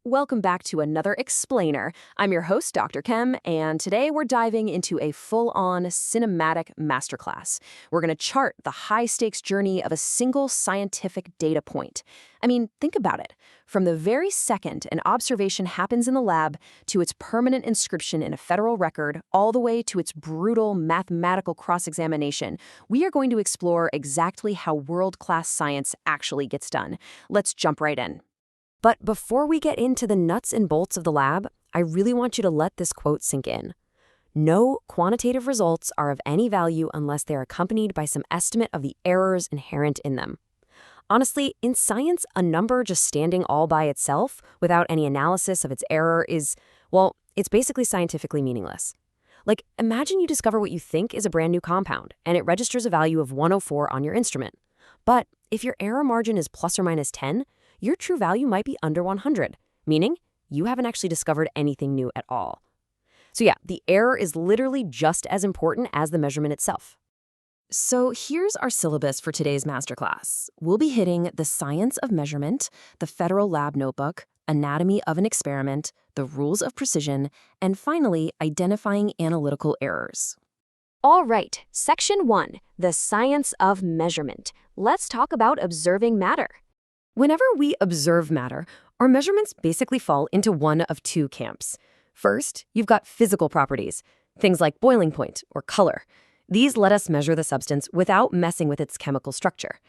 Welcome back to another Explainer. I'm your host, Dr. Chem, and today we're diving into a full-on cinematic masterclass. We're going to chart the high-stakes journey of a single scientific data point. I mean, think about it. From the very second an observation happens in the lab to its permanent inscription in a federal record, all the way to its brutal mathematical cross-examination, we are going to explore exactly how world-class science actually gets done. Let's jump right in. But before we get into the nuts and bolts of the lab, I really want you to let this quote sink in. No quantitative results are of any value unless they're accompanied by some estimate of the errors inherent in them. Honestly, in science, a number just standing all by itself without any analysis of its error is, well, it's basically scientifically meaningless. Like, imagine you discover what you think is a brand new compound, and it registers a value of 104 on your instrument. But if your error margin is plus or minus 10, your true value might be under 100, meaning you haven't actually discovered anything new at all. So yeah, the error is literally just as important as the measurement itself. So here's our syllabus for today's masterclass. We'll be hitting the science of measurement, the federal lab notebook, anatomy of an experiment, the rules of precision, and finally, identifying analytical errors. All right, Section 1, the science of measurement. Let's talk about observing matter. Whenever we observe matter, our measurements basically fall into one of two camps. First, you've got physical properties, things like boiling point or color. These let us measure the substance without messing with its chemical structure.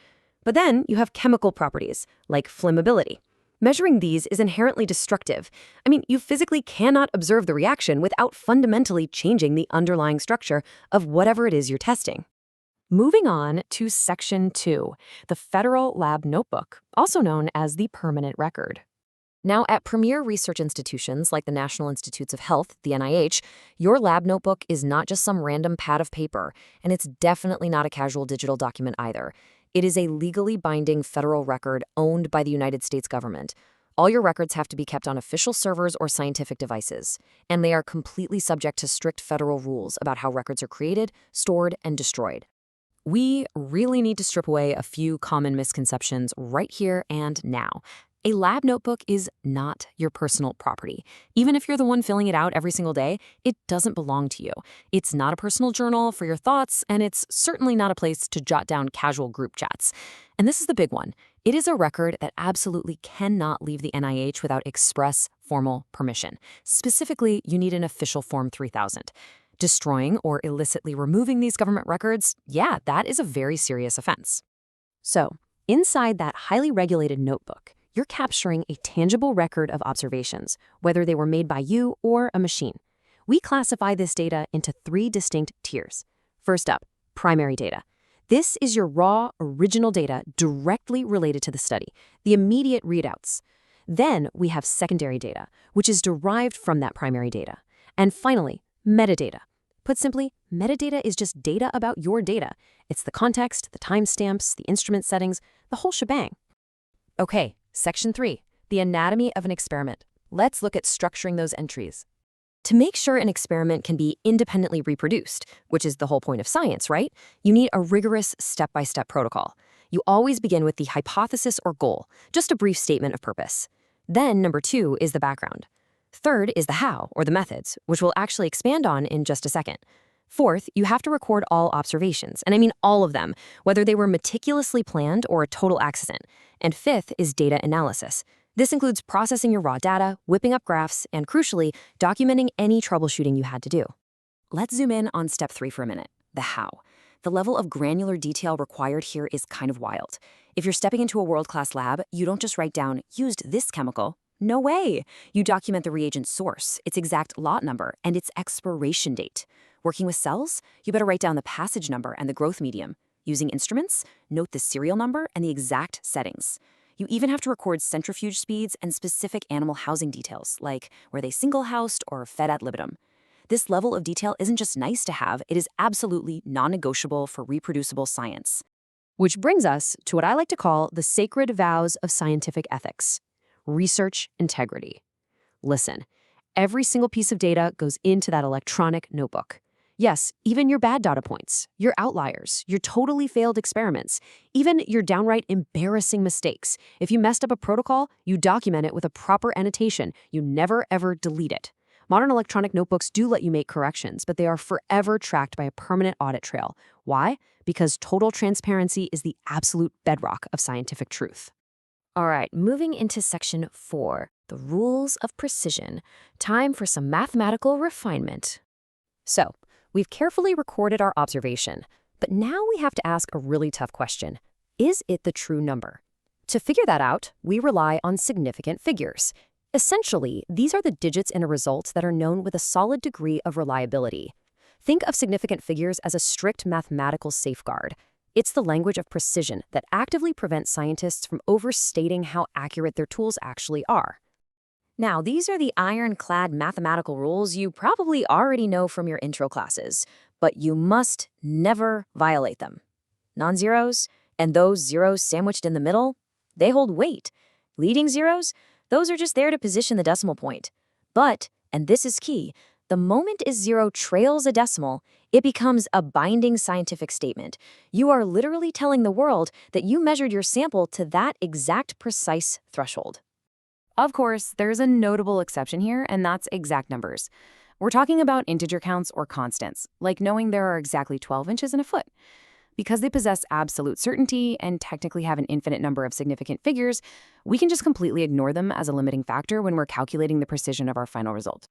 But then you have chemical properties, like flammability. Measuring these is inherently destructive. I mean, you physically cannot observe the reaction without fundamentally changing the underlying structure of whatever it is you're testing. Moving on to Section 2, the Federal Lab Notebook, also known as the Permanent Record. Now, at premier research institutions like the National Institutes of Health, the NIH, your lab notebook is not just some random pad of paper, and it's definitely not a casual digital document either. It is a legally binding federal record owned by the United States government. All your records have to be kept on official servers or scientific devices, and they are completely subject to strict federal rules about how records are created, stored, and destroyed. We really need to strip away a few common misconceptions right here and now. A lab notebook is not your personal property. Even if you're the one filling it out every single day, it doesn't belong to you. It's not a personal journal for your thoughts, and it's certainly not a place to jot down casual group chats. And this is the big one. It is a record that absolutely cannot leave the NIH without express formal permission. Specifically, you need an official Form 3000. Destroying or illicitly removing these government records, yeah, that is a very serious offense. So, inside that highly regulated notebook, you're capturing a tangible record of observations, whether they were made by you or a machine. We classify this data into three distinct tiers. First up, primary data. This is your raw, original data directly related to the study, the immediate readouts. Then we have secondary data, which is derived from that primary data. And finally, metadata. Put simply, metadata is just data about your data. It's the context, the timestamps, the instrument settings, the whole shebang. Okay, Section 3, the anatomy of an experiment. Let's look at structuring those entries. To make sure an experiment can be independently reproduced, which is the whole point of science, right? You need a rigorous step-by-step protocol. You always begin with the hypothesis or goal, just a brief statement of purpose. Then, number 2 is the background. Third is the how, or the methods, which we'll actually expand on in just a second. Fourth, you have to record all observations, and I mean all of them, whether they were meticulously planned or a total accident. And fifth is data analysis. This includes processing your raw data, whipping up graphs, and crucially, documenting any troubleshooting you had to do. Let's zoom in on step 3 for a minute, the how. The level of granular detail required here is kind of wild. If you're stepping into a world-class lab, you don't just write down, used this chemical. No way! You document the reagent source, its exact lot number, and its expiration date. Working with cells, you better write down the passage number and the growth medium. Using instruments, note the serial number and the exact settings. You even have to record centrifuge speeds and specific animal housing details, like were they single-housed or fed ad libitum. This level of detail isn't just nice to have, it is absolutely non-negotiable for reproducible science. Which brings us to what I like to call the sacred vows of scientific ethics. Research integrity. Listen, every single piece of data goes into that electronic notebook. Yes, even your bad data points, your outliers, your totally failed experiments, even your downright embarrassing mistakes. If you messed up a protocol, you document it with a proper annotation. You never ever delete it. Modern electronic notebooks do let you make corrections, but they are forever tracked by a permanent audit trail. Why? Because total transparency is the absolute bedrock of scientific truth. All right, moving into section 4, the rules of precision. Time for some mathematical refinement. So, we've carefully recorded our observation, but now we have to ask a really tough question. Is it the true number? To figure that out, we rely on significant figures. Essentially, these are the digits in a result that are known with a solid degree of reliability. Think of significant figures as a strict mathematical safeguard. It's the language of precision that actively prevents scientists from overstating how accurate their tools actually are. Now, these are the ironclad mathematical rules you probably already know from your intro classes, but you must never violate them. Non-zeros, and those zeros sandwiched in the middle, they hold weight. Leading zeros, those are just there to position the decimal point. But, and this is key, the moment a zero trails a decimal, it becomes a binding scientific statement. You are literally telling the world that you measured your sample to that exact precise threshold. Of course, there's a notable exception here, and that's exact numbers. We're talking about integer counts or constants, like knowing there are exactly 12 inches in a foot. Because they possess absolute certainty and technically have an infinite number of significant figures, we can just completely ignore them as a limiting factor when we're calculating the precision of our final result.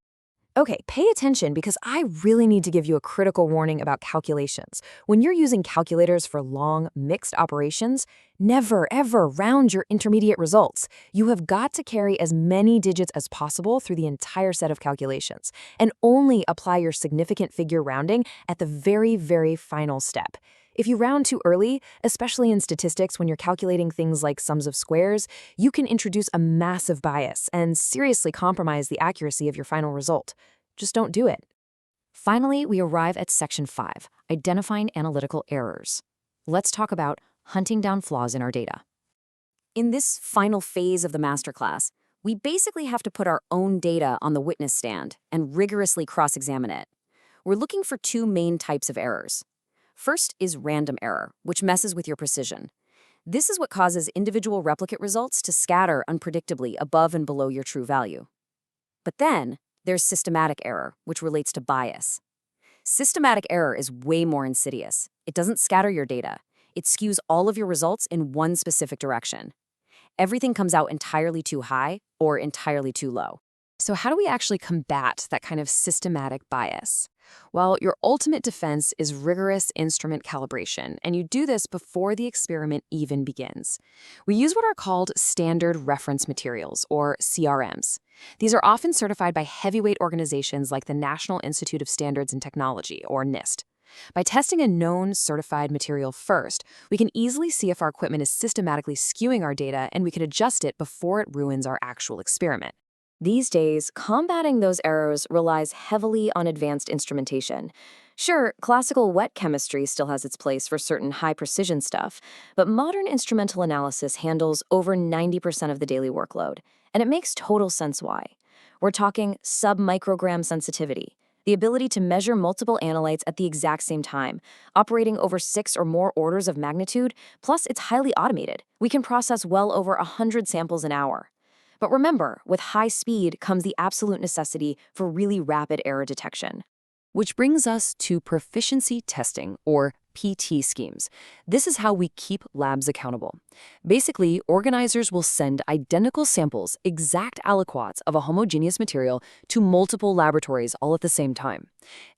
Okay, pay attention because I really need to give you a critical warning about calculations. When you're using calculators for long, mixed operations, never, ever round your intermediate results. You have got to carry as many digits as possible through the entire set of calculations, and only apply your significant figure rounding at the very, very final step. If you round too early, especially in statistics when you're calculating things like sums of squares, you can introduce a massive bias and seriously compromise the accuracy of your final result. Just don't do it. Finally, we arrive at section 5, identifying analytical errors. Let's talk about hunting down flaws in our data. In this final phase of the masterclass, we basically have to put our own data on the witness stand and rigorously cross-examine it. We're looking for two main types of errors. First is random error, which messes with your precision. This is what causes individual replicate results to scatter unpredictably above and below your true value. But then, there's systematic error, which relates to bias. Systematic error is way more insidious. It doesn't scatter your data. It skews all of your results in one specific direction. Everything comes out entirely too high or entirely too low. So how do we actually combat that kind of systematic bias? Well, your ultimate defense is rigorous instrument calibration, and you do this before the experiment even begins. We use what are called standard reference materials, or CRMs. These are often certified by heavyweight organizations like the National Institute of Standards and Technology, or NIST. By testing a known certified material first, we can easily see if our equipment is systematically skewing our data, and we can adjust it before it ruins our actual experiment. These days, combating those errors relies heavily on advanced instrumentation. Sure, classical wet chemistry still has its place for certain high-precision stuff, but modern instrumental analysis handles over 90% of the daily workload, and it makes total sense why. We're talking sub-microgram sensitivity, the ability to measure multiple analytes at the exact same time, operating over 6 or more orders of magnitude, plus it's highly automated. We can process well over 100 samples an hour. But remember, with high speed comes the absolute necessity for really rapid error detection. Which brings us to proficiency testing, or PT schemes. This is how we keep labs accountable. Basically, organizers will send identical samples, exact aliquots of a homogeneous material, to multiple laboratories all at the same time.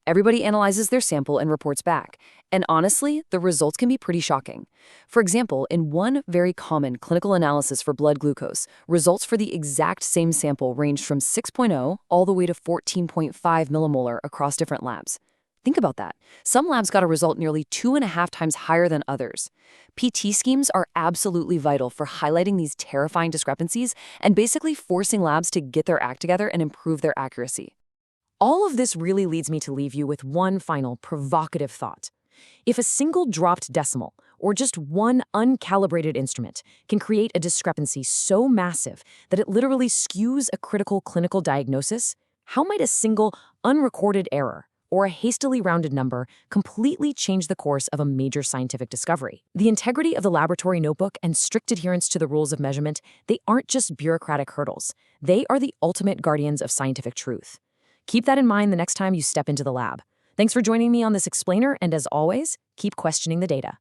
Everybody analyzes their sample and reports back. And honestly, the results can be pretty shocking. For example, in one very common clinical analysis for blood glucose, results for the exact same sample ranged from 6.0 all the way to 14.5 millimolar across different labs. Think about that. Some labs got a result nearly 2.5 times higher than others. PT schemes are absolutely vital for highlighting these terrifying discrepancies and basically forcing labs to get their act together and improve their accuracy. All of this really leads me to leave you with one final provocative thought. If a single dropped decimal, or just one uncalibrated instrument, can create a discrepancy so massive that it literally skews a critical clinical diagnosis, how might a single unrecorded error, or a hastily rounded number completely change the course of a major scientific discovery. The integrity of the laboratory notebook and strict adherence to the rules of measurement, they aren't just bureaucratic hurdles. They are the ultimate guardians of scientific truth. Keep that in mind the next time you step into the lab. Thanks for joining me on this explainer, and as always, keep questioning the data.